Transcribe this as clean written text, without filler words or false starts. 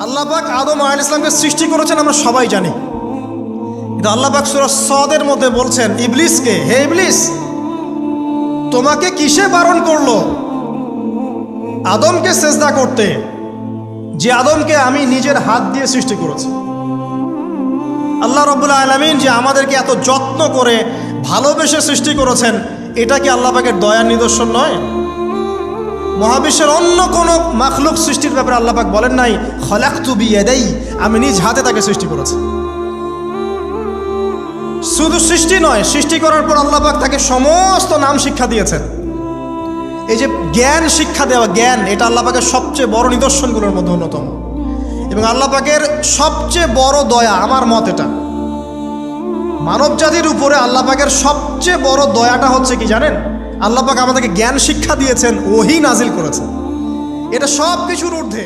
আল্লাহ পাক আদম আলাইহিস সালামকে সৃষ্টি করেছেন আমরা সবাই জানি, কিন্তু আল্লাহ পাক সূরা সদের মধ্যে বলছেন ইবলিসকে, হে ইবলিস, তোমাকে কিসে বারণ করলো আদমকে সেজদা করতে, যে আদমকে আমি নিজের হাত দিয়ে সৃষ্টি করেছি। আল্লাহ রাব্বুল আলামিন যে আমাদেরকে এত যত্ন করে ভালোবেসে সৃষ্টি করেছেন, এটা কি আল্লাহ পাকের দয়ার নিদর্শন নয়? মহাবিশ্বের অন্য কোনো মাখলুক সৃষ্টির ব্যাপারে আল্লাহ পাক বলেন নাই খলাকতু বিয়াদাই, আমি নিজ হাতে তাকে সৃষ্টি করেছি। শুধু সৃষ্টি নয়, সৃষ্টি করার পর আল্লাহ পাক তাকে সমস্ত নাম শিক্ষা দিয়েছেন। এই যে জ্ঞান শিক্ষা দেওয়া, জ্ঞান, এটা আল্লাহ পাকের সবচেয়ে বড় নিদর্শনগুলোর মধ্যে অন্যতম। এবং আল্লাহ পাকের সবচেয়ে বড় দয়া, আমার মত এটা, মানব জাতির উপরে আল্লাহ পাকের সবচেয়ে বড় দয়াটা হচ্ছে কি জানেন? আল্লাহ পাক আমাদেরকে জ্ঞান শিক্ষা দিয়েছেন, ওহী নাজিল করেছেন। এটা সব কিছুর ঊর্ধ্বে।